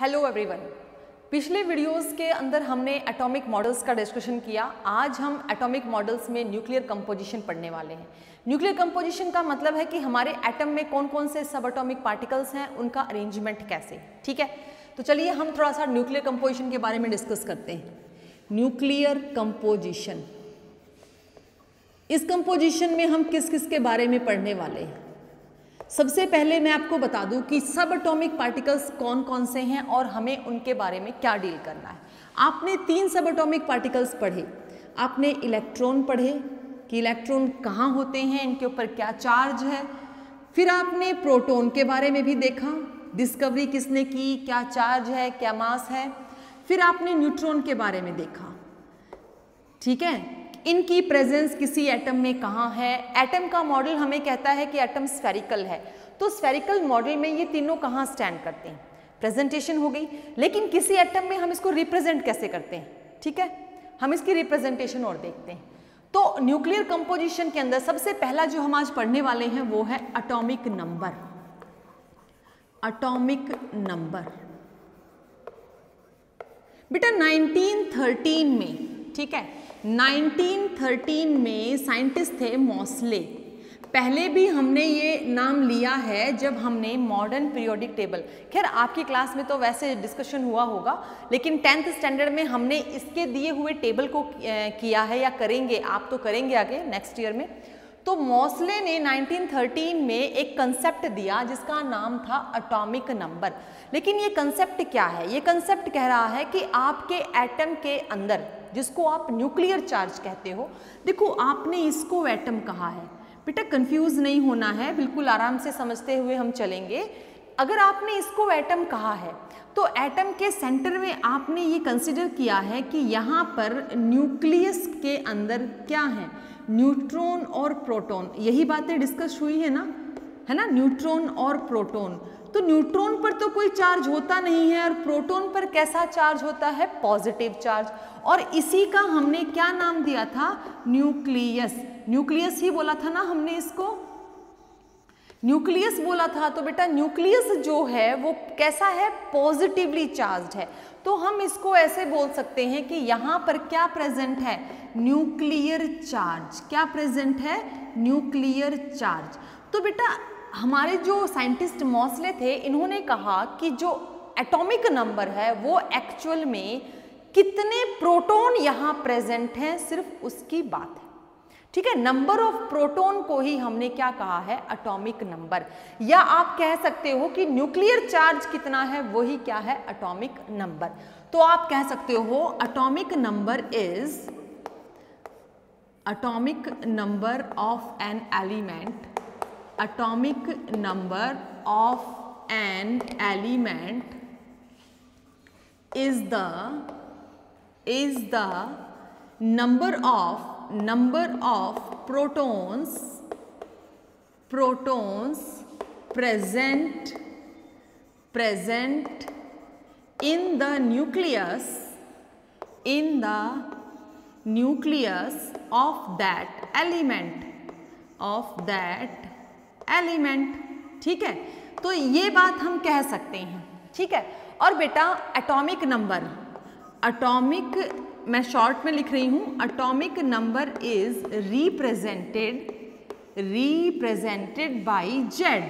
Hello everyone. पिछले videos के अंदर हमने एटॉमिक मॉडल्स का डिस्कशन किया। आज हम एटॉमिक मॉडल्स में न्यूक्लियर कंपोजिशन पढ़ने वाले हैं। न्यूक्लियर कंपोजिशन का मतलब है कि हमारे एटम में कौन कौन से सब एटॉमिक पार्टिकल्स हैं, उनका अरेंजमेंट कैसे। ठीक है, तो चलिए हम थोड़ा सा न्यूक्लियर कंपोजिशन के बारे में डिस्कस करते हैं। न्यूक्लियर कंपोजिशन, इस कंपोजिशन में हम किस किस के बारे में पढ़ने वाले हैं। सबसे पहले मैं आपको बता दूं कि सब एटॉमिक पार्टिकल्स कौन कौन से हैं और हमें उनके बारे में क्या डील करना है। आपने 3 सब एटॉमिक पार्टिकल्स पढ़े। आपने इलेक्ट्रॉन पढ़े कि इलेक्ट्रॉन कहाँ होते हैं, इनके ऊपर क्या चार्ज है। फिर आपने प्रोटॉन के बारे में भी देखा, डिस्कवरी किसने की, क्या चार्ज है, क्या मास है। फिर आपने न्यूट्रॉन के बारे में देखा। ठीक है, इनकी प्रेजेंस किसी एटम में कहाँ है। एटम का मॉडल हमें कहता है कि एटम स्फेरिकल है, तो स्फेरिकल मॉडल में ये तीनों कहाँ स्टैंड करते हैं। प्रेजेंटेशन हो गई, लेकिन किसी एटम में हम इसको रिप्रेजेंट कैसे करते हैं। ठीक है, हम इसकी रिप्रेजेंटेशन और देखते हैं। तो न्यूक्लियर कंपोजिशन के अंदर सबसे पहला जो हम आज पढ़ने वाले हैं वो है एटॉमिक नंबर। एटॉमिक नंबर बेटा 1913 में, ठीक है, 1913 में साइंटिस्ट थे मॉसले। पहले भी हमने ये नाम लिया है जब हमने मॉडर्न पीरियोडिक टेबल, खैर आपकी क्लास में तो वैसे डिस्कशन हुआ होगा, लेकिन 10th स्टैंडर्ड में हमने इसके दिए हुए टेबल को किया है या करेंगे, आप तो करेंगे आगे नेक्स्ट ईयर में। तो मॉसले ने 1913 में एक कंसेप्ट दिया जिसका नाम था एटॉमिक नंबर। लेकिन ये कंसेप्ट क्या है? ये कंसेप्ट कह रहा है कि आपके एटम के अंदर, जिसको आप न्यूक्लियर चार्ज कहते हो, देखो आपने इसको एटम कहा है। बेटा कंफ्यूज नहीं होना है, बिल्कुल आराम से समझते हुए हम चलेंगे। अगर आपने इसको एटम कहा है तो एटम के सेंटर में आपने ये कंसिडर किया है कि यहाँ पर न्यूक्लियस के अंदर क्या है, न्यूट्रॉन और प्रोटॉन। यही बातें डिस्कस हुई है ना, न्यूट्रॉन और प्रोटॉन। तो न्यूट्रॉन पर तो कोई चार्ज होता नहीं है और प्रोटॉन पर कैसा चार्ज होता है, पॉजिटिव चार्ज। और इसी का हमने क्या नाम दिया था, न्यूक्लियस। न्यूक्लियस ही बोला था ना हमने इसको, न्यूक्लियस बोला था। तो बेटा न्यूक्लियस जो है वो कैसा है, पॉजिटिवली चार्ज्ड है। तो हम इसको ऐसे बोल सकते हैं कि यहाँ पर क्या प्रेजेंट है, न्यूक्लियर चार्ज। क्या प्रेजेंट है, न्यूक्लियर चार्ज। तो बेटा हमारे जो साइंटिस्ट मॉसले थे, इन्होंने कहा कि जो एटॉमिक नंबर है वो एक्चुअल में कितने प्रोटॉन यहाँ प्रेजेंट हैं, सिर्फ उसकी बात है। ठीक है, नंबर ऑफ प्रोटॉन को ही हमने क्या कहा है, एटॉमिक नंबर। या आप कह सकते हो कि न्यूक्लियर चार्ज कितना है वही क्या है, एटॉमिक नंबर। तो आप कह सकते हो atomic number is atomic number of an element. Atomic number of an element is the number of protons present in the nucleus of that element। ठीक है, तो ये बात हम कह सकते हैं। ठीक है, और बेटा एटॉमिक नंबर, एटॉमिक मैं शॉर्ट में लिख रही हूं, atomic number is represented by Z.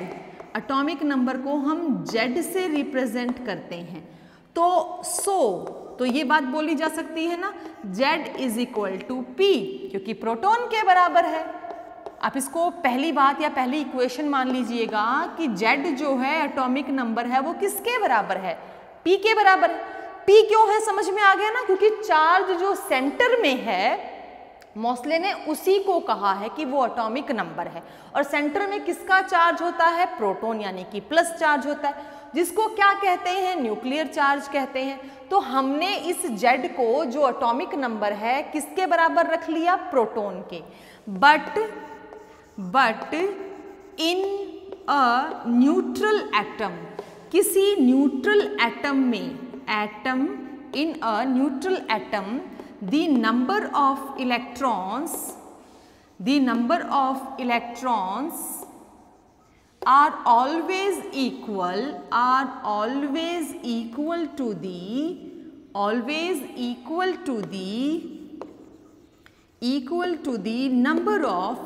Atomic number को हम जेड से रिप्रेजेंट करते हैं। तो ये बात बोली जा सकती है ना, Z is equal to P, क्योंकि प्रोटॉन के बराबर है। आप इसको पहली बात या पहली इक्वेशन मान लीजिएगा कि जेड जो है एटॉमिक नंबर है वो किसके बराबर है, पी के बराबर है। पी क्यों है, समझ में आ गया ना, क्योंकि चार्ज जो सेंटर में है, मॉसले ने उसी को कहा है कि वो एटॉमिक नंबर है। और सेंटर में किसका चार्ज होता है, प्रोटॉन, यानी कि प्लस चार्ज होता है, जिसको क्या कहते हैं, न्यूक्लियर चार्ज कहते हैं। तो हमने इस जेड को जो एटॉमिक नंबर है किसके बराबर रख लिया, प्रोटॉन के। But in a neutral atom, किसी न्यूट्रल एटम में, in a neutral atom, the number of electrons are always equal to the number of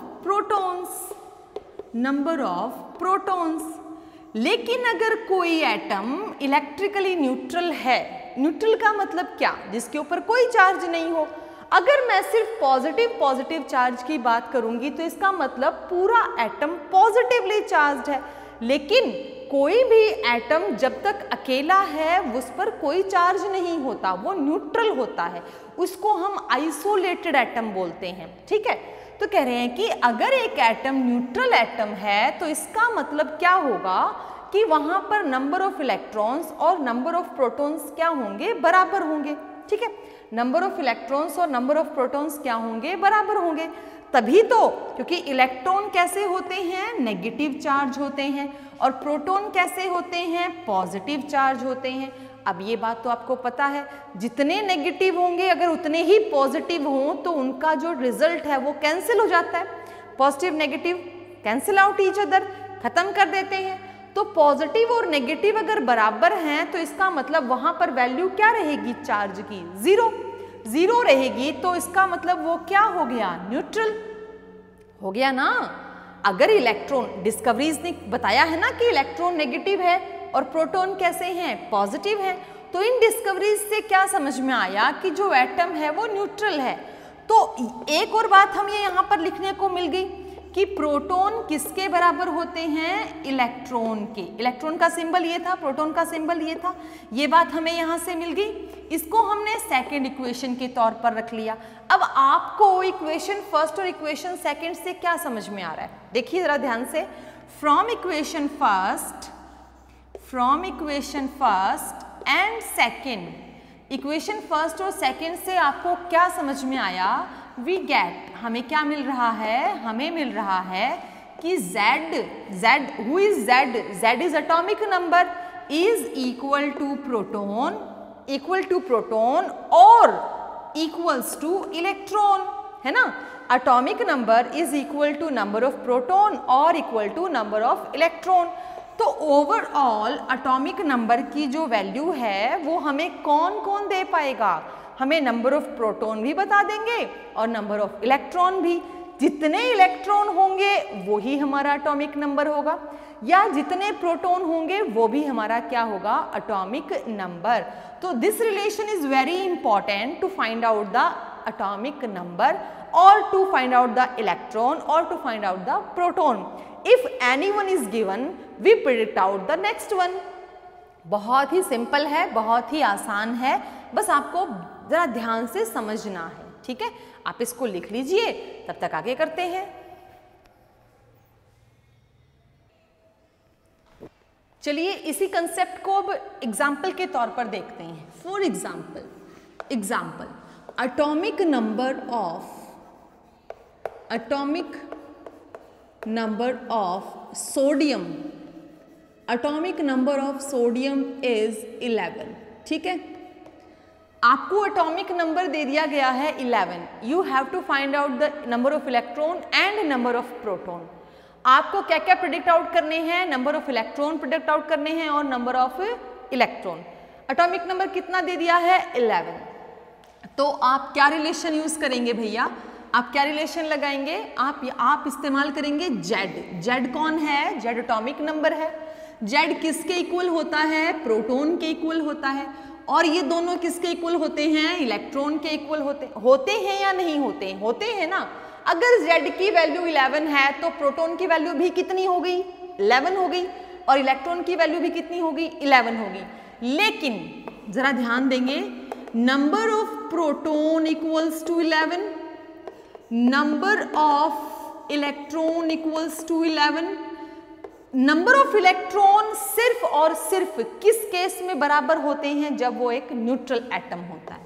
protons. लेकिन अगर कोई एटम इलेक्ट्रिकली न्यूट्रल है, न्यूट्रल का मतलब क्या, जिसके ऊपर कोई चार्ज नहीं हो, अगर मैं सिर्फ पॉजिटिव चार्ज की बात करूंगी तो इसका मतलब पूरा एटम पॉजिटिवली चार्ज्ड है। लेकिन कोई भी एटम जब तक अकेला है उस पर कोई चार्ज नहीं होता, वो न्यूट्रल होता है, उसको हम आइसोलेटेड एटम बोलते हैं। ठीक है, तो कह रहे हैं कि अगर एक एटम न्यूट्रल एटम है तो इसका मतलब क्या होगा कि वहां पर नंबर ऑफ इलेक्ट्रॉन्स और नंबर ऑफ प्रोटॉन्स क्या होंगे, बराबर होंगे। ठीक है, नंबर ऑफ इलेक्ट्रॉन्स और नंबर ऑफ प्रोटॉन्स क्या होंगे, बराबर होंगे। तभी तो, क्योंकि इलेक्ट्रॉन कैसे होते हैं, नेगेटिव चार्ज होते हैं, और प्रोटॉन कैसे होते हैं, पॉजिटिव चार्ज होते हैं। अब ये बात तो आपको पता है, जितने नेगेटिव होंगे अगर उतने ही पॉजिटिव हों तो उनका जो रिजल्ट है वो कैंसिल हो जाता है। Positive negative cancel out each other, खत्म कर देते हैं। तो पॉजिटिव और नेगेटिव अगर बराबर हैं तो इसका मतलब वहां पर वैल्यू क्या रहेगी चार्ज की, जीरो रहेगी। तो इसका मतलब वो क्या हो गया, न्यूट्रल हो गया ना। अगर इलेक्ट्रॉन, डिस्कवरीज ने बताया है ना कि इलेक्ट्रॉन नेगेटिव है और प्रोटॉन कैसे हैं, पॉजिटिव हैं, तो इन डिस्कवरीज से क्या समझ में आया कि जो एटम है वो न्यूट्रल है। तो एक और बात हमें यहाँ पर लिखने को मिल गई कि प्रोटॉन किसके बराबर होते हैं, इलेक्ट्रॉन के। इलेक्ट्रॉन का सिंबल ये था, प्रोटॉन का सिंबल ये था, ये बात हमें यहाँ से मिल गई। इसको हमने सेकंड इक्वेशन के तौर पर रख लिया। अब आपको इक्वेशन फर्स्ट और इक्वेशन सेकंड से क्या समझ में आ रहा है, देखिए जरा ध्यान से। From equation first and second, equation first और सेकंड से आपको क्या समझ में आया, वी गेट, हमें क्या मिल रहा है, हमें मिल रहा है कि Z, who is Z is atomic number, is equal to proton और इक्वल्स टू इलेक्ट्रॉन, है ना। Atomic number is equal to number of proton और equal to number of electron. तो ओवरऑल एटॉमिक नंबर की जो वैल्यू है वो हमें कौन कौन दे पाएगा, हमें नंबर ऑफ प्रोटॉन भी बता देंगे और नंबर ऑफ इलेक्ट्रॉन भी। जितने इलेक्ट्रॉन होंगे वो ही हमारा एटॉमिक नंबर होगा, या जितने प्रोटॉन होंगे वो भी हमारा क्या होगा, एटॉमिक नंबर। तो this relation is very important to find out the atomic number or to find out the electron or to find out the proton. If any one is given, we predict out the next one. बहुत ही simple है, बहुत ही आसान है, बस आपको जरा ध्यान से समझना है। ठीक है, आप इसको लिख लीजिए, तब तक आगे करते हैं। चलिए इसी कंसेप्ट को अब एग्जाम्पल के तौर पर देखते हैं। For example atomic number of sodium is 11। ठीक है, आपको एटॉमिक नंबर दे दिया गया है 11। You have to find out the number of electron and number of proton. आपको क्या क्या प्रेडिक्ट आउट करने हैं, number of electron predict out करने हैं और number of electron. Atomic number कितना दे दिया है, 11। तो आप क्या रिलेशन यूज करेंगे भैया, आप क्या रिलेशन लगाएंगे, आप इस्तेमाल करेंगे जेड कौन है, जेड एटॉमिक नंबर है। जेड किसके इक्वल होता है, प्रोटॉन के इक्वल होता है, और ये दोनों किसके इक्वल होते हैं, इलेक्ट्रॉन के इक्वल होते हैं या नहीं होते हैं ना। अगर जेड की वैल्यू 11 है तो प्रोटॉन की वैल्यू भी कितनी हो गई, 11 हो गई, और इलेक्ट्रॉन की वैल्यू भी कितनी होगी, 11 होगी। लेकिन जरा ध्यान देंगे, number of proton equals to 11, number of electron equals to 11। Number of electron सिर्फ और सिर्फ किस केस में बराबर होते हैं, जब वो एक न्यूट्रल एटम होता है,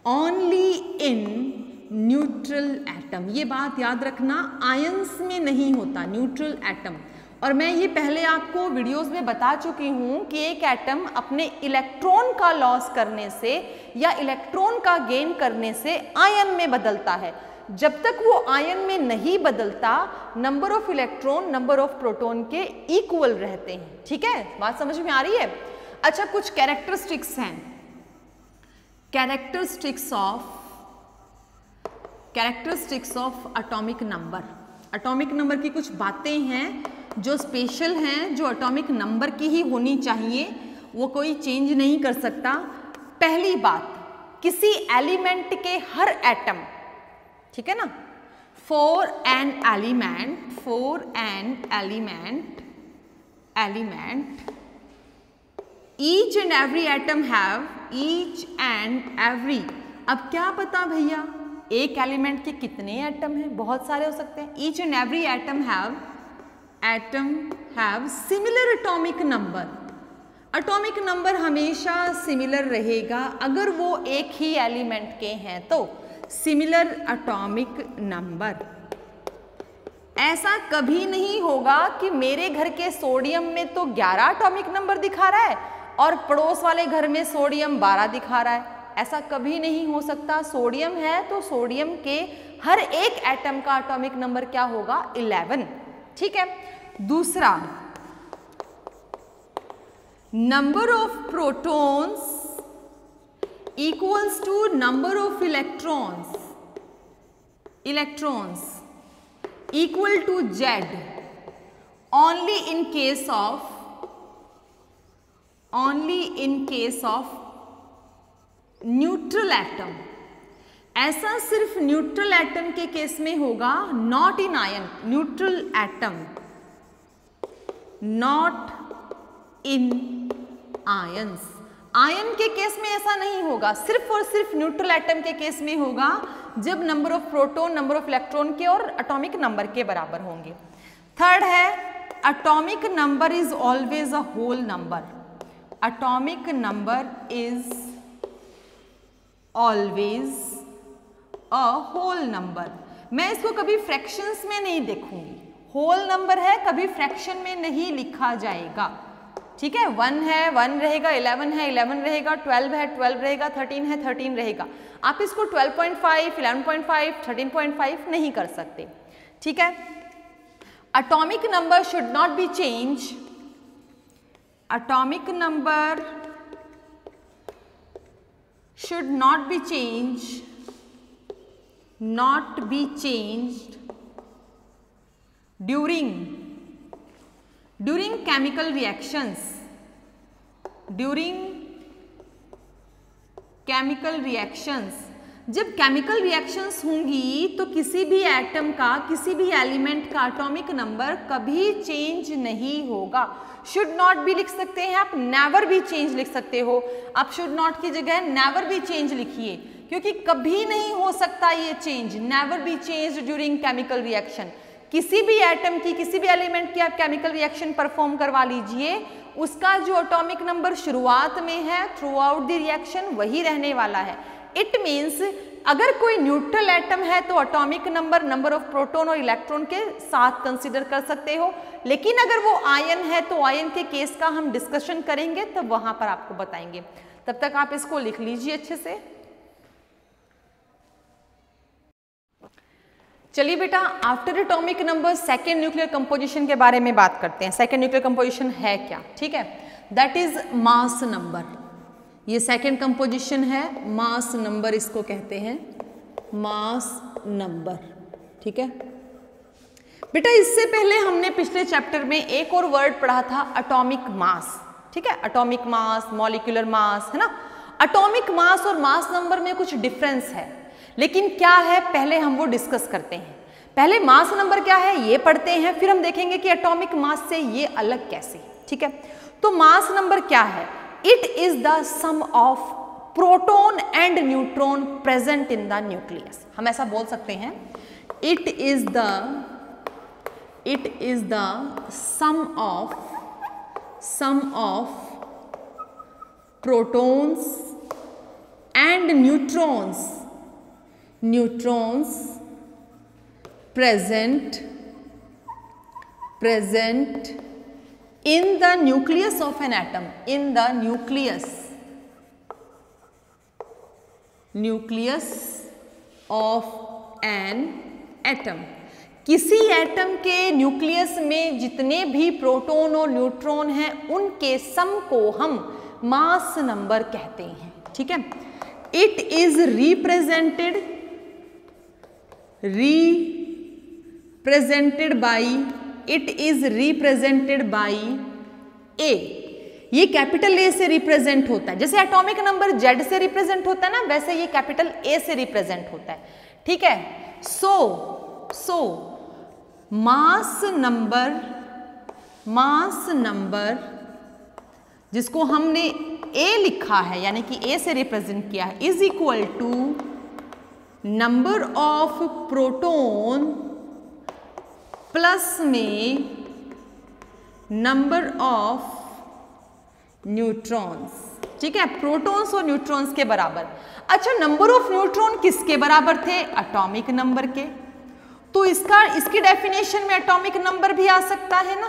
ओनली इन न्यूट्रल एटम। ये बात याद रखना, आयंस में नहीं होता न्यूट्रल एटम। और मैं ये पहले आपको वीडियोस में बता चुकी हूँ कि एक एटम अपने इलेक्ट्रॉन का लॉस करने से या इलेक्ट्रॉन का गेन करने से आयन में बदलता है, जब तक वो आयन में नहीं बदलता number of electron number of proton के इक्वल रहते हैं। ठीक है, बात समझ में आ रही है? अच्छा, कुछ कैरेक्टरिस्टिक्स हैं, characteristics of atomic number. Atomic number की कुछ बातें हैं जो स्पेशल हैं, जो एटॉमिक नंबर की ही होनी चाहिए, वो कोई चेंज नहीं कर सकता। पहली बात, किसी एलिमेंट के हर एटम, ठीक है ना, for an element each and every atom have each and every। अब क्या पता भैया एक एलिमेंट के कितने एटम हैं, बहुत सारे हो सकते हैं। each and every atom have similar atomic number। Atomic number हमेशा सिमिलर रहेगा अगर वो एक ही एलिमेंट के हैं तो सिमिलर एटॉमिक नंबर। ऐसा कभी नहीं होगा कि मेरे घर के सोडियम में तो 11 एटॉमिक नंबर दिखा रहा है और पड़ोस वाले घर में सोडियम 12 दिखा रहा है, ऐसा कभी नहीं हो सकता। सोडियम है तो सोडियम के हर एक एटम का एटॉमिक नंबर क्या होगा? 11। ठीक है। दूसरा, number of protons equals to number of electrons equal to Z only in case of neutral atom. ऐसा सिर्फ न्यूट्रल एटम के केस में होगा, not in ion. Neutral atom, not in ions. Ion के केस में ऐसा नहीं होगा, सिर्फ और सिर्फ न्यूट्रल एटम के केस में होगा जब number of proton number of electron के और एटॉमिक नंबर के बराबर होंगे। थर्ड है, atomic number is always a whole number. Atomic number is always a whole number. मैं इसको कभी फ्रैक्शंस में नहीं देखूंगी, होल नंबर है, कभी फ्रैक्शन में नहीं लिखा जाएगा। ठीक है, 1 है 1 रहेगा, 11 है 11 रहेगा, 12 है 12 रहेगा, 13 है 13 रहेगा। आप इसको 12.5, 11.5, 13.5 नहीं कर सकते। ठीक है। Atomic number should not be change. Atomic number should not be changed during chemical reactions। जब केमिकल रिएक्शंस होंगी तो किसी भी एटम का, किसी भी एलिमेंट का एटॉमिक नंबर कभी चेंज नहीं होगा। शुड नॉट भी लिख सकते हैं आप, नेवर भी चेंज लिख सकते हो। आप शुड नॉट की जगह नेवर भी चेंज लिखिए, क्योंकि कभी नहीं हो सकता ये change. Never be change during chemical reaction. किसी भी एटम की, किसी भी एलिमेंट की आप केमिकल रिएक्शन परफॉर्म करवा लीजिए, उसका जो एटॉमिक नंबर शुरुआत में है थ्रू आउट द रिएक्शन वही रहने वाला है। इट मीन्स अगर कोई न्यूट्रल एटम है तो atomic number number of proton और इलेक्ट्रॉन के साथ कंसीडर कर सकते हो, लेकिन अगर वो आयन है तो आयन के केस का हम डिस्कशन करेंगे, तब वहां पर आपको बताएंगे। तब तक आप इसको लिख लीजिए अच्छे से। चलिए बेटा, after atomic number second nuclear composition के बारे में बात करते हैं। सेकेंड न्यूक्लियर कंपोजिशन है क्या? ठीक है, दैट इज मास नंबर। ये सेकेंड कंपोजिशन है, मास नंबर इसको कहते हैं, मास नंबर। ठीक है बेटा, इससे पहले हमने पिछले चैप्टर में एक और वर्ड पढ़ा था, एटॉमिक मास। ठीक है, एटॉमिक मास, मॉलिक्यूलर मास, है ना। एटॉमिक मास और मास नंबर में कुछ डिफरेंस है, लेकिन क्या है पहले हम वो डिस्कस करते हैं। पहले मास नंबर क्या है ये पढ़ते हैं, फिर हम देखेंगे कि एटॉमिक मास से ये अलग कैसे। ठीक है, तो मास नंबर क्या है? It is the sum of proton and neutron present in the nucleus। हम ऐसा बोल सकते हैं, it is the sum of protons and neutrons present in the nucleus of an atom, in the nucleus of an atom. किसी atom के nucleus में जितने भी प्रोटॉन और न्यूट्रॉन हैं उनके सम को हम मास नंबर कहते हैं, ठीक है। इट इज रिप्रेजेंटेड बाई ए। ये कैपिटल ए से रिप्रेजेंट होता है, जैसे एटॉमिक नंबर जेड से रिप्रेजेंट होता है ना, वैसे ये कैपिटल ए से रिप्रेजेंट होता है, ठीक है। सो मास नंबर जिसको हमने ए लिखा है यानी कि ए से रिप्रेजेंट किया है, is equal to number of proton plus में नंबर ऑफ न्यूट्रॉन्स, ठीक है। प्रोटॉन्स और न्यूट्रॉन्स के बराबर। अच्छा, नंबर ऑफ न्यूट्रॉन किसके बराबर थे? एटॉमिक नंबर के। तो इसकी डेफिनेशन में एटॉमिक नंबर भी आ सकता है ना,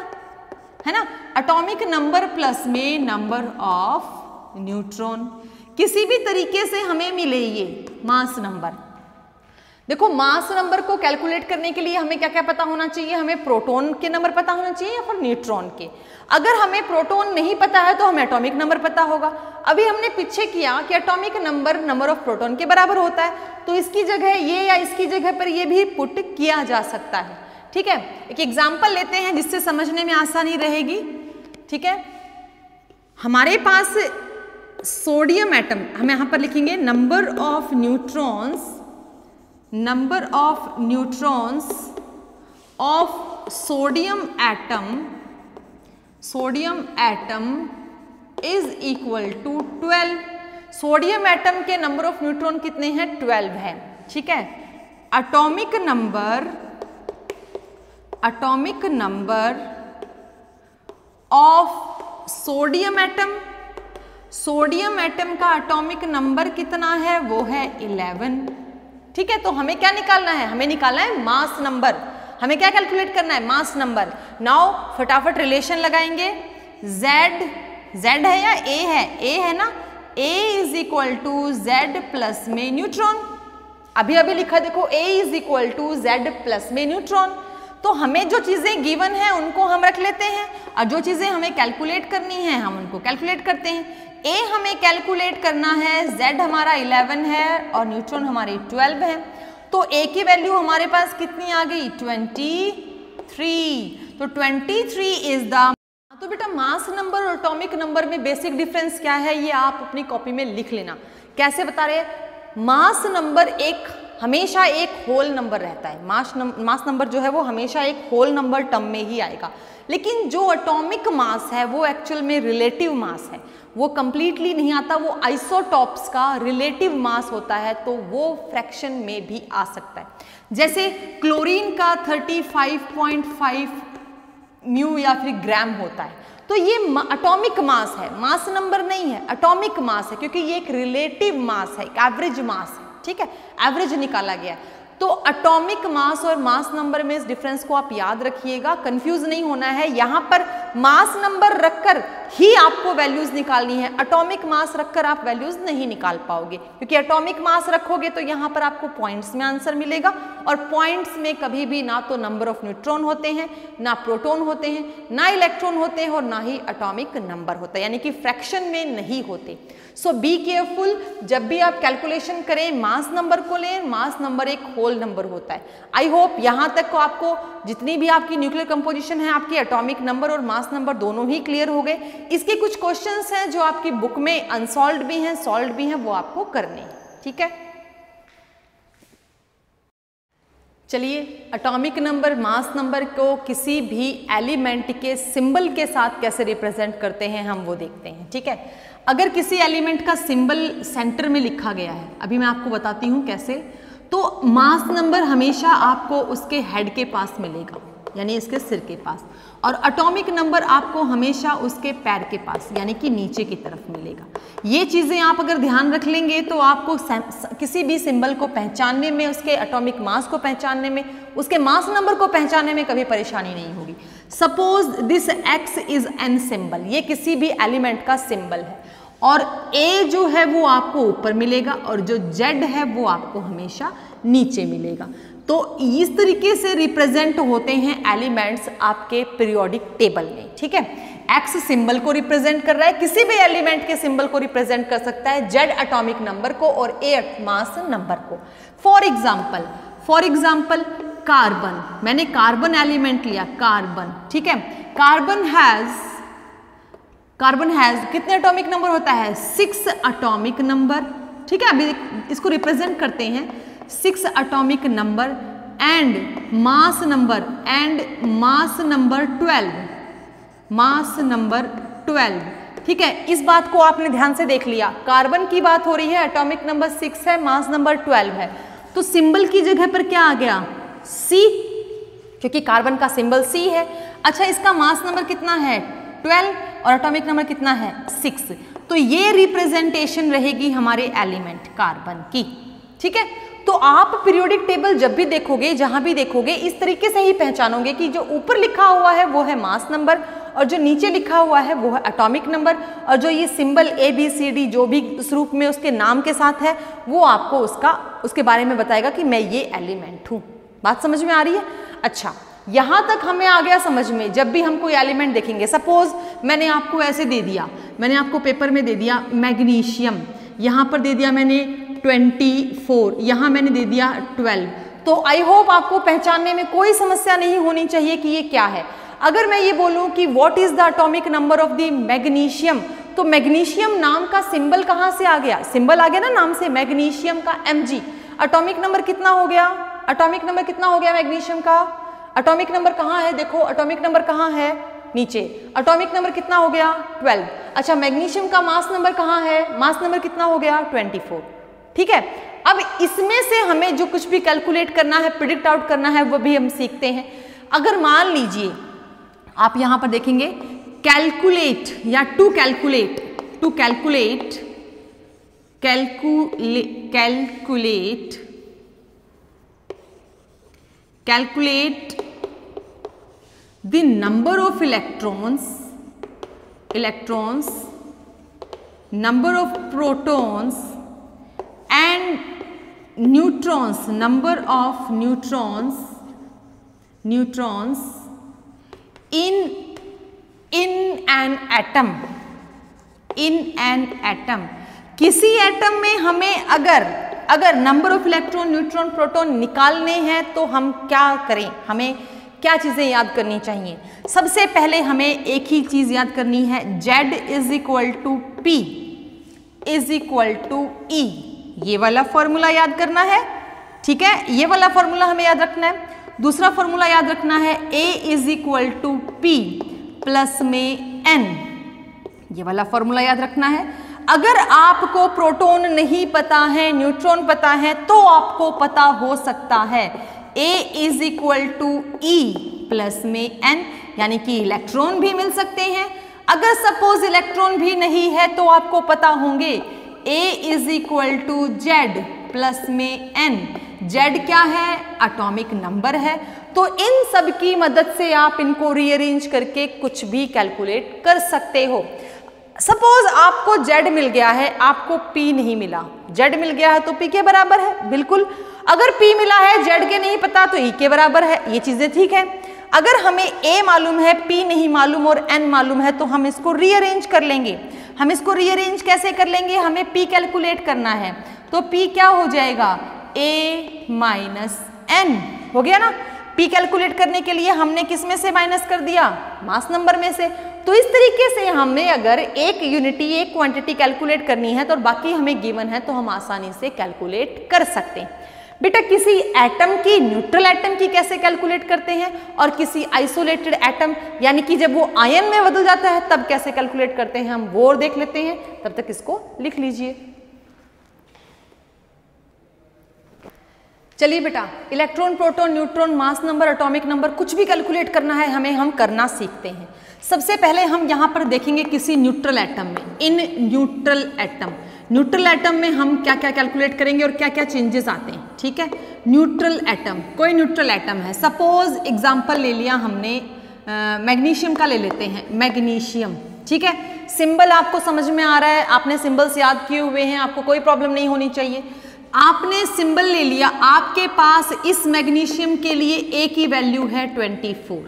एटॉमिक नंबर प्लस में नंबर ऑफ न्यूट्रॉन। किसी भी तरीके से हमें मिले ये मास नंबर। देखो, मास नंबर को कैलकुलेट करने के लिए हमें क्या क्या पता होना चाहिए? हमें प्रोटॉन के नंबर पता होना चाहिए या फिर न्यूट्रॉन के। अगर हमें प्रोटॉन नहीं पता है तो हमें एटॉमिक नंबर पता होगा। अभी हमने पीछे किया कि एटॉमिक नंबर ऑफ प्रोटॉन के बराबर होता है, तो इसकी jगह ये या इसकी जगह पर ये भी पुट किया जा सकता है, ठीक है। एक एग्जाम्पल लेते हैं जिससे समझने में आसानी रहेगी, ठीक है। हमारे पास सोडियम एटम, हम यहाँ पर लिखेंगे number of neutrons of sodium atom is equal to 12। Sodium atom के नंबर ऑफ न्यूट्रॉन कितने हैं? 12 है, ठीक है। Atomic number of sodium atom का एटॉमिक नंबर कितना है? वो है 11, ठीक है। तो हमें क्या निकालना है? हमें निकालना है मास नंबर। हमें क्या कैलकुलेट करना है? Mass number. नाउ फटाफट रिलेशन लगाएंगे। Z है या A है? A है ना। A is equal to Z plus में न्यूट्रॉन। अभी लिखा देखो, A is equal to Z plus में न्यूट्रॉन। तो हमें जो चीजें गिवन है उनको हम रख लेते हैं और जो चीजें हमें कैलकुलेट करनी है हम उनको कैलकुलेट करते हैं। A हमें कैलकुलेट करना है, Z हमारा 11 है और न्यूट्रॉन हमारे 12 है। तो A की वैल्यू हमारे पास कितनी आ गई? 23। तो 23 इज द। तो बेटा, मास नंबर और एटॉमिक नंबर में बेसिक डिफरेंस क्या है ये आप अपनी कॉपी में लिख लेना। कैसे बता रहे? मास नंबर हमेशा एक होल नंबर रहता है। मास नंबर जो है वो हमेशा एक होल नंबर टर्म में ही आएगा, लेकिन जो एटॉमिक मास है वो एक्चुअल में रिलेटिव मास है, वो कंप्लीटली नहीं आता, वो आइसोटॉप्स का रिलेटिव मास होता है, तो वो फ्रैक्शन में भी आ सकता है। जैसे क्लोरीन का 35.5 म्यू या फिर ग्राम होता है, तो ये एटॉमिक मास है, मास नंबर नहीं है, एटॉमिक मास है, क्योंकि ये एक रिलेटिव मास है, एक एवरेज मास है, ठीक है, एवरेज निकाला गया है। तो एटॉमिक मास और मास नंबर में इस डिफरेंस को आप याद रखिएगा, कंफ्यूज नहीं होना है। यहाँ पर मास नंबर रखकर ही आपको वैल्यूज निकालनी है, एटॉमिक मास रखकर आप वैल्यूज नहीं निकाल पाओगे, क्योंकि एटॉमिक मास रखोगे तो यहाँ पर आपको पॉइंट्स में आंसर मिलेगा, और पॉइंट्स में कभी भी ना तो नंबर ऑफ न्यूट्रॉन होते हैं, ना प्रोटॉन होते हैं, ना इलेक्ट्रॉन होते हैं, और ना ही एटॉमिक नंबर होता है, यानी कि फ्रैक्शन में नहीं होते। सो बी केयरफुल, जब भी आप कैलकुलेशन करें मास नंबर को लें, मास नंबर एक होल नंबर होता है। आई होप यहाँ तक को आपको जितनी भी आपकी न्यूक्लियर कंपोजिशन है, आपकी एटॉमिक नंबर और मास नंबर दोनों ही क्लियर हो गए। इसके कुछ क्वेश्चंस हैं जो आपकी बुक में अनसॉल्व्ड भी हैं, सॉल्व्ड भी हैं, वो आपको करने हैं, ठीक है। चलिए, एटॉमिक नंबर, मास नंबर को किसी भी एलिमेंट के सिंबल के साथ कैसे रिप्रेजेंट करते हैं हम वो देखते हैं, ठीक है। अगर किसी एलिमेंट का सिंबल सेंटर में लिखा गया है, अभी मैं आपको बताती हूँ कैसे, तो मास नंबर हमेशा आपको उसके हेड के पास मिलेगा, यानी इसके सिर के पास, और एटॉमिक नंबर आपको हमेशा उसके पैर के पास, यानी कि नीचे की तरफ मिलेगा। ये चीज़ें आप अगर ध्यान रख लेंगे तो आपको किसी भी सिंबल को पहचानने में, उसके एटॉमिक मास को पहचानने में, उसके मास नंबर को पहचानने में कभी परेशानी नहीं होगी। Suppose this X is an symbol, ये किसी भी एलिमेंट का सिंबल है, और A जो है वो आपको ऊपर मिलेगा और जो Z है वो आपको हमेशा नीचे मिलेगा। तो इस तरीके से रिप्रेजेंट होते हैं एलिमेंट्स आपके पीरियोडिक टेबल में, ठीक है। X सिंबल को रिप्रेजेंट कर रहा है, किसी भी एलिमेंट के सिंबल को रिप्रेजेंट कर सकता है, Z एटॉमिक नंबर को और A मास नंबर को। फॉर एग्जाम्पल कार्बन, मैंने कार्बन एलिमेंट लिया, कार्बन, ठीक है। कार्बन हैज कितने एटॉमिक नंबर होता है? 6 एटॉमिक नंबर, ठीक है। अभी इसको रिप्रेजेंट करते हैं 6 atomic number and mass number 12, ठीक है। इस बात को आपने ध्यान से देख लिया, कार्बन की बात हो रही है, एटॉमिक नंबर 6 है, मास नंबर 12 है, तो सिंबल की जगह पर क्या आ गया? C, क्योंकि कार्बन का सिंबल C है। अच्छा, इसका मास नंबर कितना है? 12 और एटॉमिक नंबर कितना है? 6। तो ये रिप्रेजेंटेशन रहेगी हमारे एलिमेंट कार्बन की, ठीक है। तो आप पीरियोडिक टेबल जब भी देखोगे, जहां भी देखोगे, इस तरीके से ही पहचानोगे कि जो ऊपर लिखा हुआ है वो है मास नंबर और जो नीचे लिखा हुआ है वो है एटॉमिक नंबर, और जो ये सिंबल ABCD जो भी उस रूप में उसके नाम के साथ है वो आपको उसके बारे में बताएगा कि मैं ये एलिमेंट हूँ। बात समझ में आ रही है? अच्छा, यहाँ तक हमें आ गया समझ में। जब भी हम कोई एलिमेंट देखेंगे, सपोज मैंने आपको ऐसे दे दिया, मैंने आपको पेपर में दे दिया मैग्नीशियम, यहाँ पर दे दिया मैंने 24, यहाँ मैंने दे दिया 12, तो आई होप आपको पहचानने में कोई समस्या नहीं होनी चाहिए कि ये क्या है। अगर मैं ये बोलूँ कि what is the atomic number of the magnesium, तो मैग्नीशियम नाम का सिंबल कहाँ से आ गया? सिंबल आ गया ना नाम से, मैग्नीशियम का Mg। एटॉमिक नंबर कितना हो गया? एटॉमिक नंबर कितना हो गया मैग्नीशियम का? एटॉमिक नंबर कहाँ है? देखो एटॉमिक नंबर कहाँ है? नीचे। एटॉमिक नंबर कितना हो गया? 12। अच्छा, मैग्नीशियम का मास नंबर कहाँ है? मास नंबर कितना हो गया? 24, ठीक है। अब इसमें से हमें जो कुछ भी कैलकुलेट करना है, प्रिडिक्ट आउट करना है, वो भी हम सीखते हैं। अगर मान लीजिए आप यहां पर देखेंगे कैलकुलेट या to calculate the number of electrons, number of protons and neutrons, number of neutrons in an atom, किसी एटम में हमें अगर number of electron, neutron, proton निकालने हैं तो हम क्या करें? हमें क्या चीजें याद करनी चाहिए? सबसे पहले हमें एक ही चीज याद करनी है, Z is equal to P is equal to E। ये वाला फॉर्मूला याद करना है, ठीक है। ये वाला फॉर्मूला हमें याद रखना है। दूसरा फॉर्मूला याद रखना है, A is equal to P plus में N। ये वाला फॉर्मूला याद रखना है। अगर आपको प्रोटॉन नहीं पता है, न्यूट्रॉन पता है, तो आपको पता हो सकता है A is equal to E plus में N, यानी कि इलेक्ट्रॉन भी मिल सकते हैं। अगर सपोज इलेक्ट्रॉन भी नहीं है तो आपको पता होंगे A is equal to Z plus में N। Z क्या है? एटॉमिक नंबर है। तो इन सब की मदद से आप इनको रीअरेंज करके कुछ भी कैलकुलेट कर सकते हो। सपोज आपको Z मिल गया है, आपको P नहीं मिला। Z मिल गया है तो P के बराबर है, बिल्कुल। अगर P मिला है, Z के नहीं पता तो E के बराबर है, ये चीजें ठीक है। अगर हमें A मालूम है, P नहीं मालूम और N मालूम है, तो हम इसको रीअरेंज कर लेंगे। हम इसको रीअरेंज कैसे कर लेंगे? हमें P कैलकुलेट करना है, तो P क्या हो जाएगा? A माइनस N हो गया ना। P कैलकुलेट करने के लिए हमने किस में से माइनस कर दिया? मास नंबर में से। तो इस तरीके से हमें अगर एक यूनिटी, एक क्वांटिटी कैलकुलेट करनी है तो बाकी हमें गिवन है, तो हम आसानी से कैलकुलेट कर सकते हैं। बेटा, किसी एटम की, न्यूट्रल एटम की कैसे कैलकुलेट करते हैं और किसी आइसोलेटेड एटम, यानी कि जब वो आयन में बदल जाता है तब कैसे कैलकुलेट करते हैं, हम वो देख लेते हैं। तब तक इसको लिख लीजिए। चलिए बेटा, electron, proton, neutron, mass number, atomic number, कुछ भी कैलकुलेट करना है हमें, हम करना सीखते हैं। सबसे पहले हम यहाँ पर देखेंगे किसी न्यूट्रल एटम में, इन न्यूट्रल एटम में हम क्या क्या कैलकुलेट करेंगे और क्या क्या चेंजेस आते हैं, ठीक है। न्यूट्रल एटम, कोई न्यूट्रल एटम है, सपोज एग्जांपल ले लिया हमने मैग्नीशियम का, ले लेते हैं मैग्नीशियम, ठीक है। सिंबल आपको समझ में आ रहा है, आपने सिंबल्स याद किए हुए हैं, आपको कोई प्रॉब्लम नहीं होनी चाहिए। आपने सिंबल ले लिया, आपके पास इस मैग्नीशियम के लिए ए की वैल्यू है 24,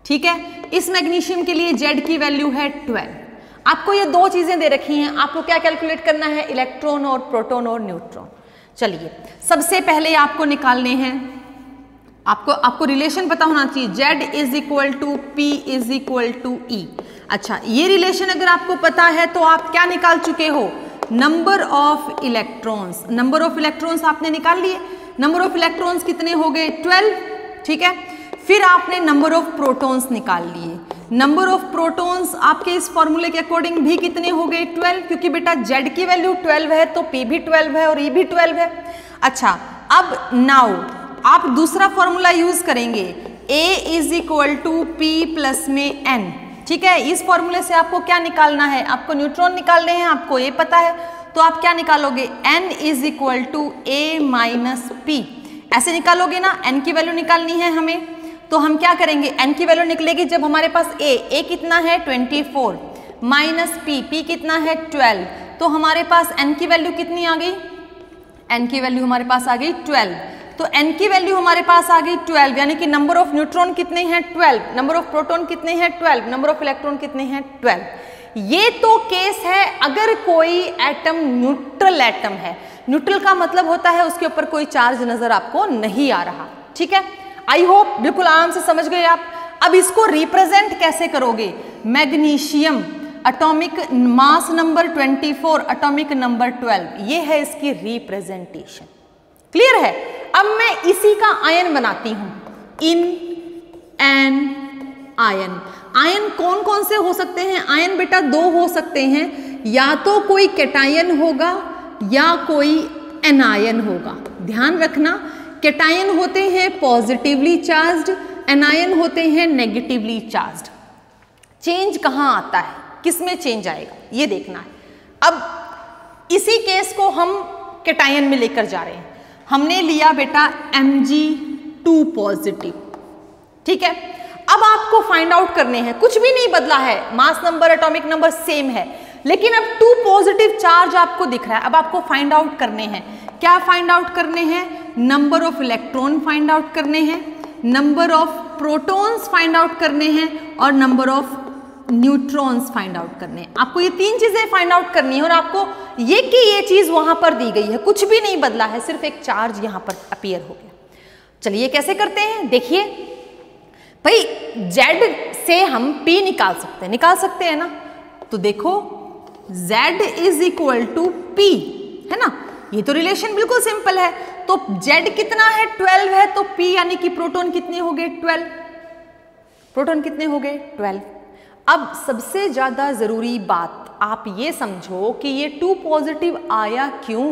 ठीक है, इस मैग्नीशियम के लिए जेड की वैल्यू है 12। आपको ये दो चीजें दे रखी हैं, आपको क्या कैलकुलेट करना है, इलेक्ट्रॉन और प्रोटॉन और न्यूट्रॉन। चलिए सबसे पहले आपको निकालने हैं, आपको रिलेशन पता होना चाहिए, Z is equal to P is equal to E। अच्छा, ये रिलेशन अगर आपको पता है तो आप क्या निकाल चुके हो, number of electrons. Number of electrons आपने निकाल लिए, नंबर ऑफ इलेक्ट्रॉन्स कितने हो गए 12, ठीक है। फिर आपने नंबर ऑफ प्रोटॉन्स निकाल लिए, नंबर ऑफ प्रोटॉन्स आपके इस फॉर्मूले के अकॉर्डिंग भी कितने हो गए 12, क्योंकि बेटा Z की वैल्यू 12 है तो P भी 12 है और E भी 12 है। अच्छा, अब नाउ आप दूसरा फॉर्मूला यूज करेंगे, A is equal to P plus में N, ठीक है। इस फॉर्मूले से आपको क्या निकालना है, आपको न्यूट्रॉन निकालने हैं, आपको ये पता है, तो आप क्या निकालोगे, N is equal to A minus P, ऐसे निकालोगे ना। N की वैल्यू निकालनी है हमें, तो हम क्या करेंगे, N की वैल्यू निकलेगी जब हमारे पास A कितना है 24 माइनस P कितना है 12, तो हमारे पास N की वैल्यू कितनी आ गई, N की वैल्यू हमारे पास आ गई 12। तो N की वैल्यू हमारे पास आ गई 12, यानी कि नंबर ऑफ न्यूट्रॉन कितने हैं 12, नंबर ऑफ प्रोटॉन कितने हैं 12, नंबर ऑफ इलेक्ट्रॉन कितने हैं 12। ये तो केस है अगर कोई एटम न्यूट्रल एटम है। न्यूट्रल का मतलब होता है उसके ऊपर कोई चार्ज नजर आपको नहीं आ रहा, ठीक है। आई होप बिल्कुल आराम से समझ गए आप। अब इसको रिप्रेजेंट कैसे करोगे, magnesium atomic mass number 24, atomic number 12, ये है इसकी रिप्रेजेंटेशन, क्लियर है। अब मैं इसी का आयन बनाती हूं, इन एन आयन। आयन कौन कौन से हो सकते हैं, आयन बेटा दो हो सकते हैं, या तो कोई कैटायन होगा या कोई एनायन होगा। ध्यान रखना, कैटायन होते हैं पॉजिटिवली चार्ज्ड, एनायन होते हैं नेगेटिवली चार्ज्ड। चेंज कहां आता है, किसमें चेंज आएगा, ये देखना है। अब इसी केस को हम कैटायन में लेकर जा रहे हैं। हमने लिया बेटा Mg2 पॉजिटिव, ठीक है। अब आपको फाइंड आउट करने हैं, कुछ भी नहीं बदला है, mass number atomic number same है, लेकिन अब 2 पॉजिटिव चार्ज आपको दिख रहा है। अब आपको फाइंड आउट करने हैं, क्या फाइंड आउट करने हैं, number of electron find out करने हैं, number of protons find out करने हैं और number of neutrons find out करने हैं। आपको ये 3 चीजें फाइंड आउट करनी है और आपको ये चीज वहां पर दी गई है, कुछ भी नहीं बदला है, सिर्फ एक चार्ज यहां पर अपीयर हो गया। चलिए कैसे करते हैं, देखिए भाई Z से हम P निकाल सकते हैं ना। तो देखो Z is equal to P, है ना, ये तो रिलेशन बिल्कुल सिंपल है। तो Z कितना है 12 है, तो P यानी कि प्रोटॉन कितने हो गए 12, प्रोटॉन कितने हो गए 12। अब सबसे ज्यादा जरूरी बात आप ये समझो कि ये 2 पॉजिटिव आया क्यों,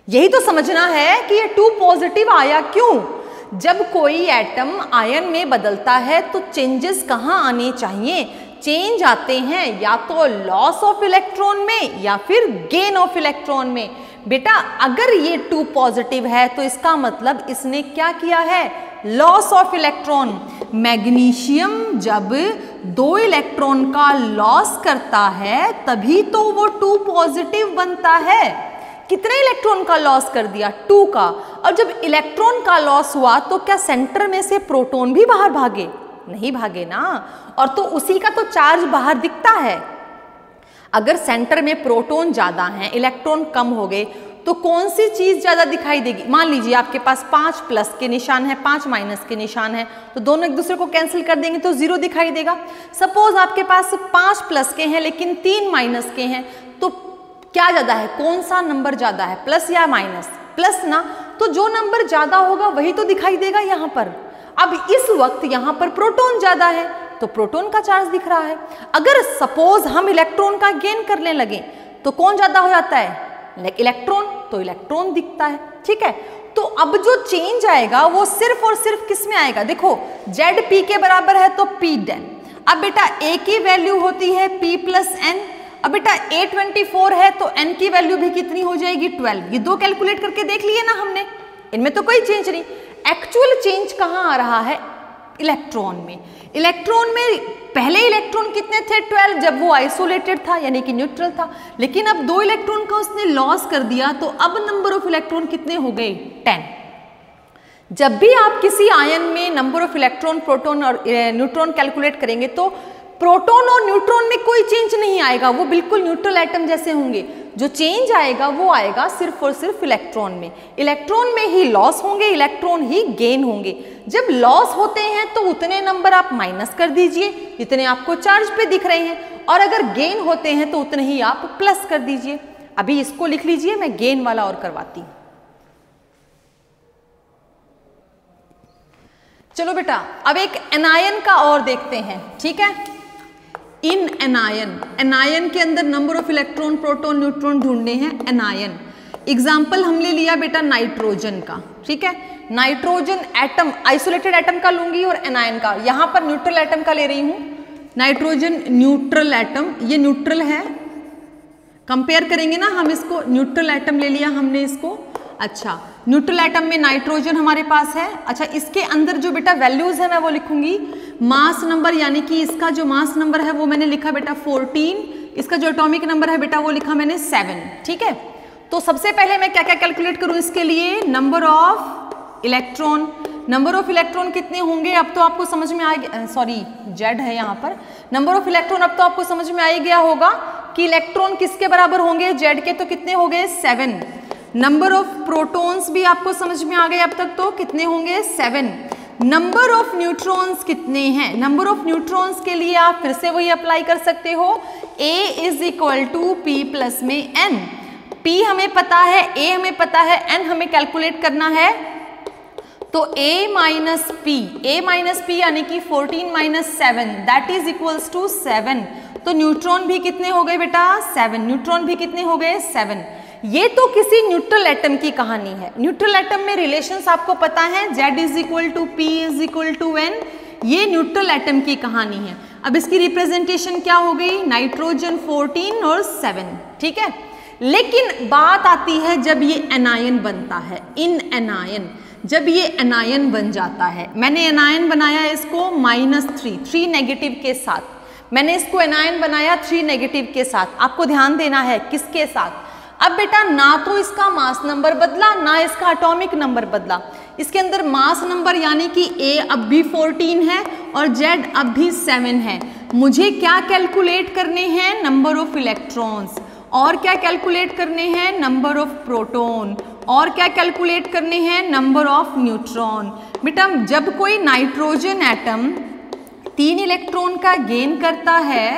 यही तो समझना है कि ये 2 पॉजिटिव आया क्यों। जब कोई एटम आयन में बदलता है तो चेंजेस कहाँ आने चाहिए, चेंज आते हैं या तो लॉस ऑफ इलेक्ट्रॉन में या फिर गेन ऑफ इलेक्ट्रॉन में। बेटा अगर ये 2 पॉजिटिव है तो इसका मतलब इसने क्या किया है, लॉस ऑफ इलेक्ट्रॉन। मैग्नीशियम जब 2 इलेक्ट्रॉन का लॉस करता है तभी तो वो 2 पॉजिटिव बनता है। कितने इलेक्ट्रॉन का लॉस कर दिया, 2 का। और जब इलेक्ट्रॉन का लॉस हुआ तो क्या सेंटर में से प्रोटॉन भी बाहर भागे, नहीं भागे ना, और तो उसी का तो चार्ज बाहर दिखता है। अगर सेंटर में प्रोटॉन ज्यादा हैं, इलेक्ट्रॉन कम हो गए, तो कौन सी चीज ज्यादा दिखाई देगी। मान लीजिए आपके पास 5 प्लस के निशान है, 5 माइनस के निशान है, तो दोनों एक दूसरे को कैंसिल कर देंगे तो 0 दिखाई देगा। सपोज आपके पास 5 प्लस के हैं लेकिन 3 माइनस के हैं, तो क्या ज्यादा है, कौन सा नंबर ज्यादा है, प्लस या माइनस, प्लस ना, तो जो नंबर ज्यादा होगा वही तो दिखाई देगा यहाँ पर। अब इस वक्त यहाँ पर प्रोटॉन ज्यादा है तो प्रोटॉन का चार्ज दिख रहा है। अगर सपोज हम इलेक्ट्रॉन का गेन करने लगे तो कौन ज्यादा हो जाता है, इलेक्ट्रॉन, तो इलेक्ट्रॉन दिखता है, ठीक है। तो अब जो चेंज आएगा वो सिर्फ और सिर्फ किस में आएगा, देखो Z P के बराबर है तो P डेन। अब बेटा A की वैल्यू होती है P प्लस N। अब बेटा A24 है तो N की वैल्यू भी कितनी हो जाएगी 12। ये 2 कैलकुलेट करके देख लिए ना हमने, इनमें तो कोई चेंज नहीं। एक्चुअल चेंज कहाँ आ रहा है, इलेक्ट्रॉन में। इलेक्ट्रॉन में पहले इलेक्ट्रॉन कितने थे 12 जब वो आइसोलेटेड था यानी कि न्यूट्रल था, लेकिन अब 2 इलेक्ट्रॉन का उसने लॉस कर दिया तो अब नंबर ऑफ इलेक्ट्रॉन कितने हो गए 10। जब भी आप किसी आयन में नंबर ऑफ इलेक्ट्रॉन, प्रोटॉन और न्यूट्रॉन कैलकुलेट करेंगे तो प्रोटॉन और न्यूट्रॉन में कोई चेंज नहीं आएगा, वो बिल्कुल न्यूट्रल एटम जैसे होंगे। जो चेंज आएगा वो आएगा सिर्फ और सिर्फ इलेक्ट्रॉन में। इलेक्ट्रॉन में ही लॉस होंगे, इलेक्ट्रॉन ही गेन होंगे। जब लॉस होते हैं तो उतने नंबर आप माइनस कर दीजिए जितने आपको चार्ज पे दिख रहे हैं, और अगर गेन होते हैं तो उतने ही आप प्लस कर दीजिए। अभी इसको लिख लीजिए, मैं गेन वाला और करवाती हूं। चलो बेटा अब एक एनायन का और देखते हैं, ठीक है। इन एनायन के अंदर number of electron, proton, neutron ढूंढने हैं। एनायन एग्जाम्पल हमने लिया बेटा नाइट्रोजन का, ठीक है। नाइट्रोजन एटम आइसोलेटेड एटम का लूंगी और एनायन का, यहां पर न्यूट्रल एटम का ले रही हूं। नाइट्रोजन न्यूट्रल एटम, ये न्यूट्रल है, कंपेयर करेंगे ना हम इसको, न्यूट्रल एटम ले लिया हमने इसको। अच्छा, न्यूट्रल एटम में नाइट्रोजन हमारे पास है। अच्छा, इसके अंदर जो बेटा वैल्यूज है मैं वो लिखूंगी। मास नंबर यानी कि इसका जो मास नंबर है वो मैंने लिखा बेटा 14, इसका जो एटॉमिक नंबर है बेटा वो लिखा मैंने 7, ठीक है। तो सबसे पहले मैं क्या क्या कैलकुलेट करूं इसके लिए, number of electron. Number of electron कितने होंगे अब तो आपको समझ में आ गया, सॉरी जेड है यहाँ पर। नंबर ऑफ इलेक्ट्रॉन अब तो आपको समझ में आ ही गया होगा कि इलेक्ट्रॉन किसके बराबर होंगे, जेड के, तो कितने हो गए 7। नंबर ऑफ प्रोटॉन्स भी आपको समझ में आ गए अब तक, तो कितने होंगे 7। नंबर ऑफ न्यूट्रॉन्स कितने हैं, नंबर ऑफ न्यूट्रॉन्स के लिए आप फिर से वही अप्लाई कर सकते हो, A is equal to P plus में n। P हमें पता है, A हमें पता है, n हमें कैलकुलेट करना है। तो A माइनस पी यानी कि 14 minus 7 that is equals to 7। तो न्यूट्रॉन भी कितने हो गए बेटा 7, न्यूट्रॉन भी कितने हो गए 7। ये तो किसी न्यूट्रल एटम की कहानी है। न्यूट्रल एटम में रिलेशंस आपको पता है, Z is equal to P is equal to n, ये न्यूट्रल एटम की कहानी है। अब इसकी रिप्रेजेंटेशन क्या हो गई, नाइट्रोजन 14 और 7, ठीक है। लेकिन बात आती है जब ये एनायन बनता है, इन एनायन, जब ये एनायन बन जाता है। मैंने एनायन बनाया इसको -3 नेगेटिव के साथ, मैंने इसको एनायन बनाया 3 नेगेटिव के साथ। आपको ध्यान देना है किसके साथ। अब बेटा ना तो इसका मास नंबर बदला ना इसका एटॉमिक नंबर बदला। इसके अंदर मास नंबर यानी कि A अब भी 14 है और Z अब भी 7 है। मुझे क्या कैलकुलेट करने हैं, नंबर ऑफ इलेक्ट्रॉन्स, और क्या कैलकुलेट करने हैं, नंबर ऑफ प्रोटॉन, और क्या कैलकुलेट करने हैं, नंबर ऑफ न्यूट्रॉन। बेटा जब कोई नाइट्रोजन एटम 3 इलेक्ट्रॉन का गेन करता है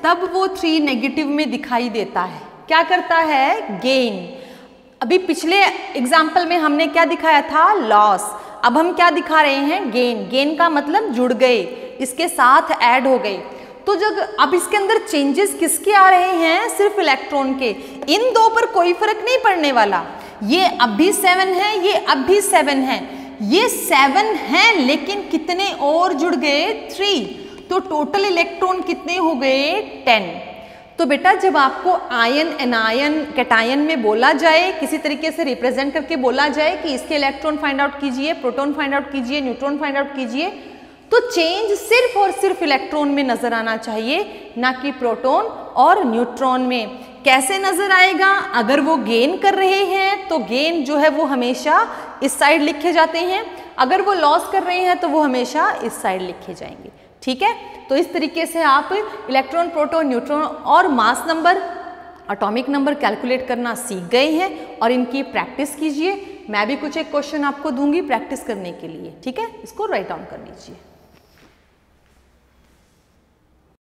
तब वो 3 नेगेटिव में दिखाई देता है। क्या करता है, गेन। अभी पिछले एग्जाम्पल में हमने क्या दिखाया था, लॉस। अब हम क्या दिखा रहे हैं, गेन। गेन का मतलब जुड़ गए, इसके साथ ऐड हो गए। तो जब अब इसके अंदर चेंजेस किसके आ रहे हैं, सिर्फ इलेक्ट्रॉन के। इन दो पर कोई फर्क नहीं पड़ने वाला। ये अब भी 7 है, ये अब भी 7 है। ये 7 हैं लेकिन कितने और जुड़ गए, 3। तो टोटल इलेक्ट्रॉन कितने हो गए, 10। तो बेटा जब आपको आयन, एनायन, कैटायन में बोला जाए, किसी तरीके से रिप्रेजेंट करके बोला जाए कि इसके इलेक्ट्रॉन फाइंड आउट कीजिए, प्रोटॉन फाइंड आउट कीजिए, न्यूट्रॉन फाइंड आउट कीजिए, तो चेंज सिर्फ और सिर्फ इलेक्ट्रॉन में नजर आना चाहिए, ना कि प्रोटॉन और न्यूट्रॉन में। कैसे नजर आएगा, अगर वो गेन कर रहे हैं तो गेन जो है वो हमेशा इस साइड लिखे जाते हैं, अगर वो लॉस कर रहे हैं तो वो हमेशा इस साइड लिखे जाएंगे, ठीक है। तो इस तरीके से आप इलेक्ट्रॉन, प्रोटॉन, न्यूट्रॉन और mass number, atomic number calculate करना सीख गए हैं और इनकी प्रैक्टिस कीजिए। मैं भी कुछ एक क्वेश्चन आपको दूंगी प्रैक्टिस करने के लिए, ठीक है। इसको राइट डाउन कर लीजिए।